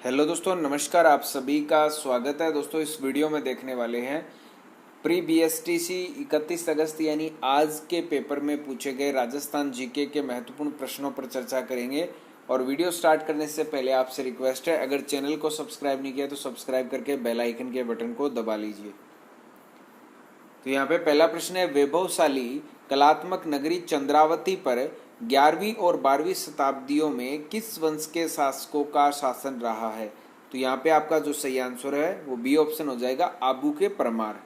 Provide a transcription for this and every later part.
Hello दोस्तों, नमस्कार। आप सभी का स्वागत है। दोस्तों, इस वीडियो में देखने वाले हैं प्री बीएसटीसी 31 अगस्त यानी आज के पेपर में पूछे गए राजस्थान जीके के महत्वपूर्ण प्रश्नों पर चर्चा करेंगे। और वीडियो स्टार्ट करने से पहले आपसे रिक्वेस्ट है, अगर चैनल को सब्सक्राइब नहीं किया तो सब्सक्राइब करके बेल आइकन के बटन को दबा लीजिए। तो यहाँ पे पहला प्रश्न है, वैभवशाली कलात्मक नगरी चंद्रावती पर 11वीं और 12वीं शताब्दियों में किस वंश के शासकों का शासन रहा है? तो यहाँ पे आपका जो सही आंसर है वो बी ऑप्शन हो जाएगा, आबू के परमार।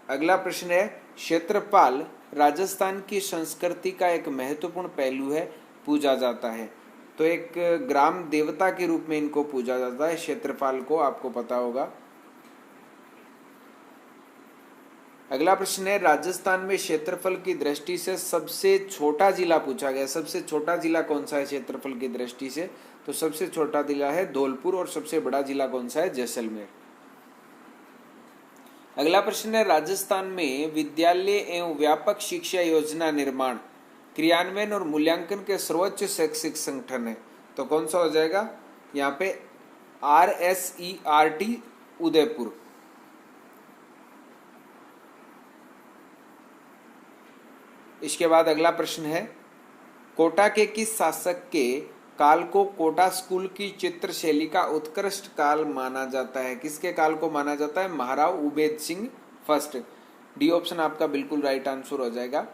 अगला प्रश्न है, क्षेत्रपाल राजस्थान की संस्कृति का एक महत्वपूर्ण पहलू है, पूजा जाता है। तो एक ग्राम देवता के रूप में इनको पूजा जाता है, क्षेत्रपाल को, आपको पता होगा। अगला प्रश्न है, राजस्थान में क्षेत्रफल की दृष्टि से सबसे छोटा जिला पूछा गया। सबसे छोटा जिला कौन सा है क्षेत्रफल की दृष्टि से? तो सबसे छोटा जिला है धौलपुर। और सबसे बड़ा जिला कौन सा है? जैसलमेर। अगला प्रश्न है, राजस्थान में विद्यालय एवं व्यापक शिक्षा योजना निर्माण, क्रियान्वयन और मूल्यांकन के सर्वोच्च शैक्षिक संगठन है। तो कौन सा हो जाएगा? यहाँ पे RSERT उदयपुर। इसके बाद अगला प्रश्न है, कोटा के किस शासक के काल को कोटा स्कूल की चित्र शैली का उत्कृष्ट काल माना जाता है? किसके काल को माना जाता है? Maharao Ubed Singh first. D option आपका बिल्कुल राइट आंसर हो जाएगा।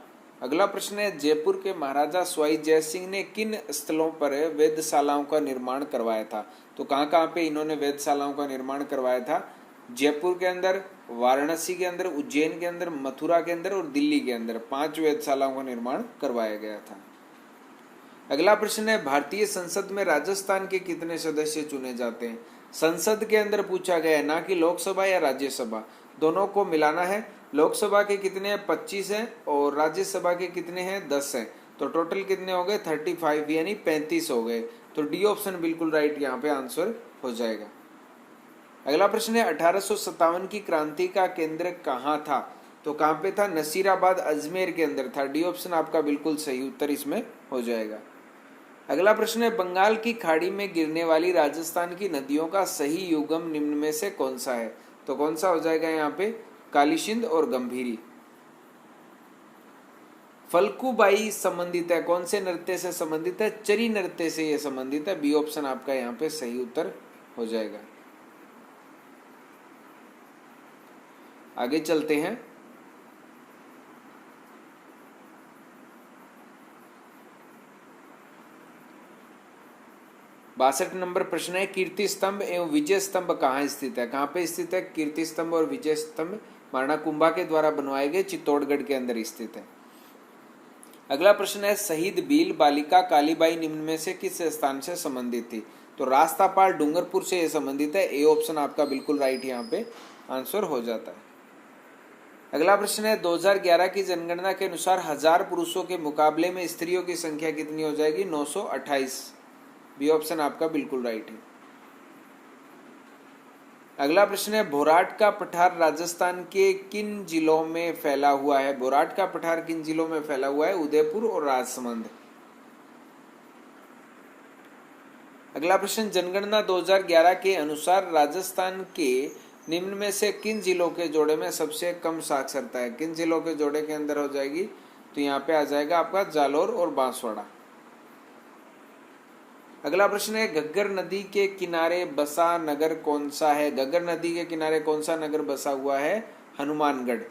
अगला प्रश्न है, जयपुर के महाराजा सवाई जय सिंह ने किन स्थलों पर वेधशालाओं का निर्माण करवाया था? तो कहाँ कहाँ पे इन्होंने वेधशालाओं का निर्माण करवाया था? जयपुर के अंदर, वाराणसी के अंदर, उज्जैन के अंदर, मथुरा के अंदर और दिल्ली के अंदर 5 वेधशालाओं का निर्माण करवाया गया था। अगला प्रश्न है, भारतीय संसद में राजस्थान के कितने सदस्य चुने जाते हैं? संसद के अंदर पूछा गया है, ना कि लोकसभा या राज्यसभा, दोनों को मिलाना है। लोकसभा के कितने हैं? 25 हैं। और राज्यसभा के कितने हैं? 10 हैं। तो टोटल कितने हो गए? 35 यानी 35 हो गए। तो डी ऑप्शन बिल्कुल राइट यहाँ पे आंसर हो जाएगा। अगला प्रश्न है, 1857 की क्रांति का केंद्र कहाँ था? तो कहाँ पे था? नसीराबाद, अजमेर के अंदर था। डी ऑप्शन आपका बिल्कुल सही उत्तर इसमें हो जाएगा। अगला प्रश्न है, बंगाल की खाड़ी में गिरने वाली राजस्थान की नदियों का सही युगम निम्न में से कौन सा है? तो कौन सा हो जाएगा यहाँ पे? कालीसिंध और गंभीरी। फल्गुबाई संबंधित है, कौन से नृत्य से संबंधित है? चरी नृत्य से यह संबंधित है। बी ऑप्शन आपका यहाँ पे सही उत्तर हो जाएगा। आगे चलते हैं। 62 नंबर प्रश्न है, कीर्ति स्तंभ एवं विजय स्तंभ कहाँ स्थित है? कहाँ पे स्थित है कीर्ति स्तंभ और विजय स्तंभ? महाराणा कुंभा के द्वारा बनवाए गए चित्तौड़गढ़ के अंदर स्थित है। अगला प्रश्न है, शहीद भील बालिका कालीबाई निम्न में से किस स्थान से संबंधित थी? तो रास्तापाल डूंगरपुर से यह संबंधित है। ए ऑप्शन आपका बिल्कुल राइट यहाँ पे आंसर हो जाता है। अगला प्रश्न है, 2011 की जनगणना के अनुसार 1000 पुरुषों के मुकाबले में स्त्रियों की संख्या कितनी हो जाएगी? 928। बी ऑप्शन आपका बिल्कुल राइट है। अगला प्रश्न है, बोराट का पठार राजस्थान के किन जिलों में फैला हुआ है? बोराट का पठार किन जिलों में फैला हुआ है? उदयपुर और राजसमंद। अगला प्रश्न, जनगणना 2011 के अनुसार राजस्थान के निम्न में से किन जिलों के जोड़े में सबसे कम साक्षरता है? किन जिलों के जोड़े के अंदर हो जाएगी? तो यहाँ पे आ जाएगा आपका जालोर और बांसवाड़ा। अगला प्रश्न है, घग्गर नदी के किनारे बसा नगर कौन सा है? घग्गर नदी के किनारे कौन सा नगर बसा हुआ है? हनुमानगढ़।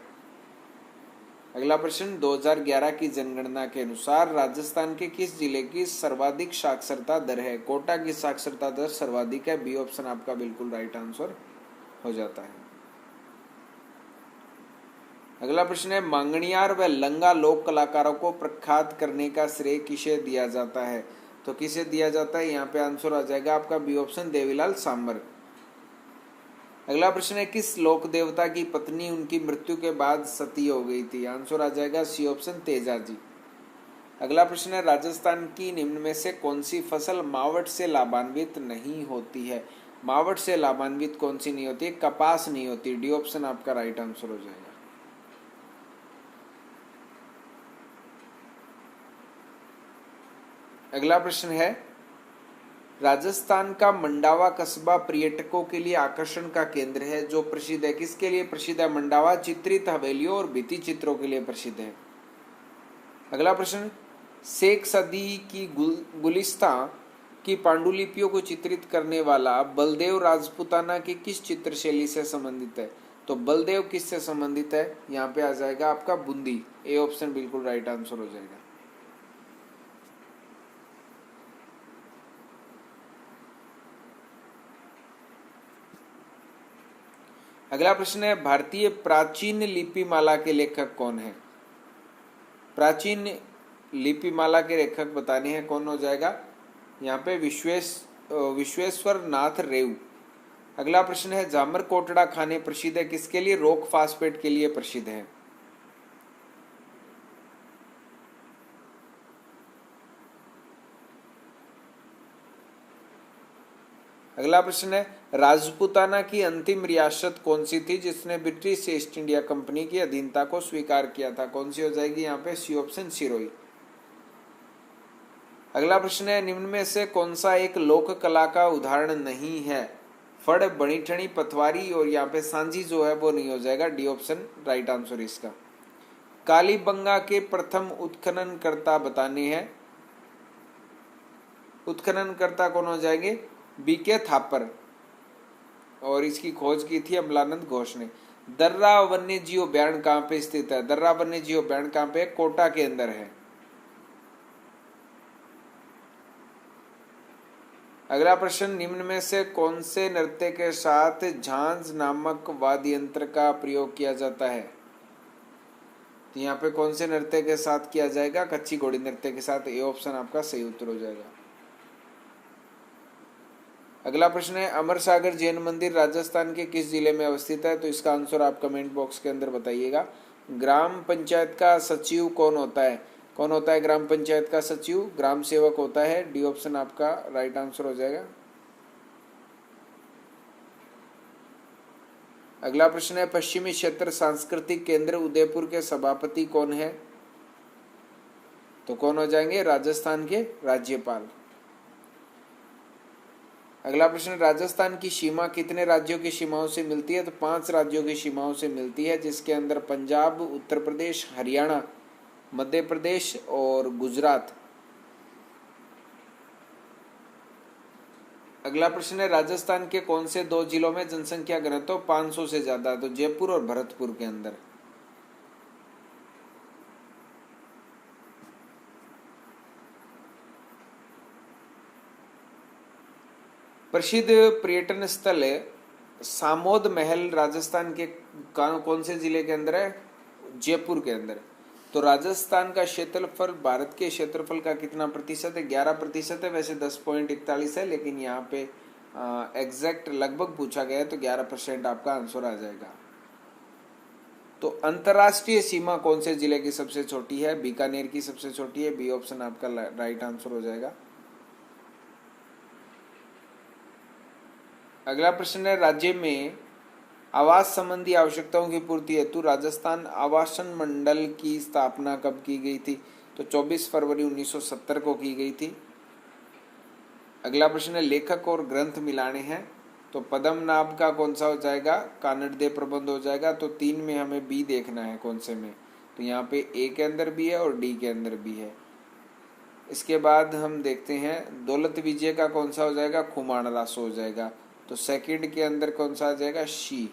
अगला प्रश्न, 2011 की जनगणना के अनुसार राजस्थान के किस जिले की सर्वाधिक साक्षरता दर है? कोटा की साक्षरता दर सर्वाधिक है। बी ऑप्शन आपका बिल्कुल राइट आंसर हो जाता है। अगला प्रश्न है, मांगणियार व लंगा लोक कलाकारों को प्रख्यात करने का श्रेय किसे दिया जाता है? तो किसे दिया जाता है? यहाँ पे आंसर आ जाएगा आपका बी ऑप्शन, देवीलाल सांबर। अगला प्रश्न है, किस लोक देवता की पत्नी उनकी मृत्यु के बाद सती हो गई थी? आंसर आ जाएगा सी ऑप्शन, तेजाजी। अगला प्रश्न है, राजस्थान की निम्न में से कौन सी फसल मावट से लाभान्वित नहीं होती है? मावट से लाभान्वित कौन सी नहीं होती है? कपास नहीं होती। डी ऑप्शन आपका राइट आंसर हो जाएगा। अगला प्रश्न है, राजस्थान का मंडावा कस्बा पर्यटकों के लिए आकर्षण का केंद्र है, जो प्रसिद्ध है। किसके लिए प्रसिद्ध है? मंडावा चित्रित हवेलियों और भित्ति चित्रों के लिए प्रसिद्ध है। अगला प्रश्न, शेख सदी की गुलिस्तां की पांडुलिपियों को चित्रित करने वाला बलदेव राजपूताना की किस चित्र शैली से संबंधित है? तो बलदेव किससे संबंधित है? यहाँ पे आ जाएगा आपका बूंदी। ए ऑप्शन बिल्कुल राइट आंसर हो जाएगा। अगला प्रश्न है, भारतीय प्राचीन लिपिमाला के लेखक कौन है? प्राचीन लिपिमाला के लेखक बताने हैं, कौन हो जाएगा? यहाँ पे विश्वेश्वर नाथ रेव। अगला प्रश्न है, जामर कोटड़ा खाने प्रसिद्ध है, किसके लिए? रॉक फास्फेट के लिए प्रसिद्ध है। अगला प्रश्न है, राजपूताना की अंतिम रियासत कौन सी थी जिसने ब्रिटिश ईस्ट इंडिया कंपनी की अधीनता को स्वीकार किया था? कौन सी हो जाएगी यहाँ पे? C option Sirohi. अगला प्रश्न है, निम्न में से कौन सा एक लोक कला का उदाहरण नहीं है? फड़, बणीठणी, पथवारी और यहाँ पे सांझी जो है वो नहीं हो जाएगा। डी ऑप्शन राइट आंसर इसका। कालीबंगा के प्रथम उत्खननकर्ता बताने हैं। उत्खननकर्ता कौन हो जाएंगे? बीके थापर, और इसकी खोज की थी अमलानंद घोष ने। दर्रा वन्य जीव अभ्यारण्य कहाँ पे स्थित है? दर्रा वन्य जीव अभ्यारण्य कहाँ पे? कोटा के अंदर है। अगला प्रश्न, निम्न में से कौन से नृत्य के साथ झांझ नामक वाद्य यंत्र का प्रयोग किया जाता है? तो यहाँ पे कौन से नृत्य के साथ किया जाएगा? कच्ची घोड़ी नृत्य के साथ। ए ऑप्शन आपका सही उत्तर हो जाएगा। अगला प्रश्न है, अमर सागर जैन मंदिर राजस्थान के किस जिले में अवस्थित है? तो इसका आंसर आप कमेंट बॉक्स के अंदर बताइएगा। ग्राम पंचायत का सचिव कौन होता है? कौन होता है ग्राम पंचायत का सचिव? ग्राम सेवक होता है। डी ऑप्शन आपका राइट आंसर हो जाएगा। अगला प्रश्न है, पश्चिमी क्षेत्र सांस्कृतिक केंद्र उदयपुर के सभापति कौन है? तो कौन हो जाएंगे? राजस्थान के राज्यपाल। अगला प्रश्न, राजस्थान की सीमा कितने राज्यों की सीमाओं से मिलती है? तो 5 राज्यों की सीमाओं से मिलती है, जिसके अंदर पंजाब, उत्तर प्रदेश, हरियाणा, मध्य प्रदेश और गुजरात। अगला प्रश्न है, राजस्थान के कौन से 2 जिलों में जनसंख्या घनत्व 500 से ज्यादा? तो जयपुर और भरतपुर के अंदर। प्रसिद्ध पर्यटन स्थल सामोद महल राजस्थान के कौन से जिले के अंदर है? जयपुर के अंदर। तो राजस्थान का क्षेत्रफल भारत के क्षेत्रफल का कितना प्रतिशत है? 11% है। वैसे 10.41 है, लेकिन यहाँ पे एग्जैक्ट लगभग पूछा गया है, तो 11% आपका आंसर आ जाएगा। तो अंतरराष्ट्रीय सीमा कौन से जिले की सबसे छोटी है? बीकानेर की सबसे छोटी है। बी ऑप्शन आपका राइट आंसर हो जाएगा। अगला प्रश्न है, राज्य में आवास संबंधी आवश्यकताओं की पूर्ति हेतु राजस्थान आवासन मंडल की स्थापना कब की गई थी? तो 24 फरवरी 1970 को की गई थी। अगला प्रश्न है, लेखक और ग्रंथ मिलाने हैं, तो पद्मनाभ का कौन सा हो जाएगा? कानड़देव प्रबंध हो जाएगा। तो 3 में हमें बी देखना है, कौन से में? तो यहाँ पे ए के अंदर भी है और डी के अंदर भी है। इसके बाद हम देखते हैं, दौलत विजय का कौन सा हो जाएगा? खुमान रासो हो जाएगा। तो सेकंड के अंदर कौन सा आ जाएगा? शी।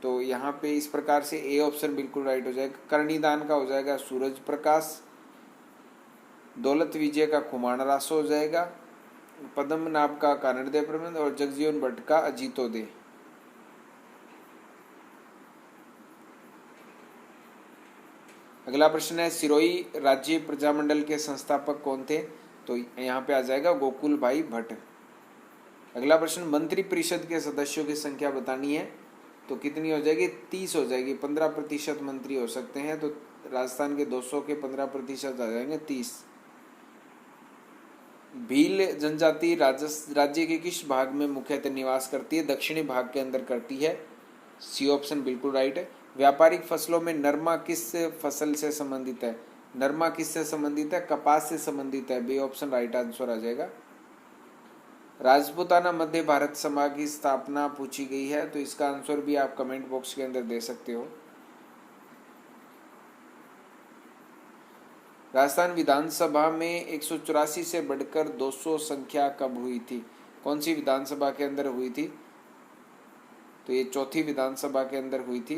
तो यहाँ पे इस प्रकार से ए ऑप्शन बिल्कुल राइट हो जाएगा। कर्णिदान का हो जाएगा सूरज प्रकाश, दौलत विजय का खुमान रासो हो जाएगा, पद्मनाभ का कानड़देव प्रबंध और जगजीवन भट्ट का अजीतोदय। अगला प्रश्न है, सिरोही राज्य प्रजामंडल के संस्थापक कौन थे? तो यहाँ पे आ जाएगा गोकुल भाई भट्ट। अगला प्रश्न, मंत्री परिषद के सदस्यों की संख्या बतानी है, तो कितनी हो जाएगी? 30 हो जाएगी। 15% मंत्री हो सकते हैं, तो राजस्थान के 200 के 15% आ जाएंगे 30। भील जनजाति राज्य के किस भाग में मुख्यतः निवास करती है? दक्षिणी भाग के अंदर करती है। सी ऑप्शन बिल्कुल राइट है। व्यापारिक फसलों में नरमा किस फसल से संबंधित है? नरमा किससे संबंधित है? कपास से संबंधित है। बी ऑप्शन राइट आंसर आ जाएगा। राजपूताना मध्य भारत सभा की स्थापना पूछी गई है, तो इसका आंसर भी आप कमेंट बॉक्स के अंदर दे सकते हो। राजस्थान विधानसभा में 184 से बढ़कर 200 संख्या कब हुई थी? कौन सी विधानसभा के अंदर हुई थी? तो ये चौथी विधानसभा के अंदर हुई थी।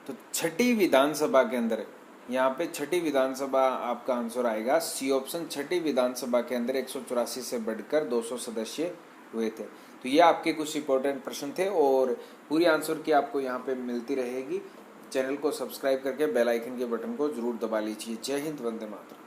तो छठी विधानसभा के अंदर, यहाँ पे छठी विधानसभा आपका आंसर आएगा, सी ऑप्शन। छठी विधानसभा के अंदर 184 से बढ़कर 200 सदस्य हुए थे। तो ये आपके कुछ इंपॉर्टेंट प्रश्न थे और पूरी आंसर की आपको यहाँ पे मिलती रहेगी। चैनल को सब्सक्राइब करके बेल आइकन के बटन को जरूर दबा लीजिए। जय हिंद, वंदे मातरम।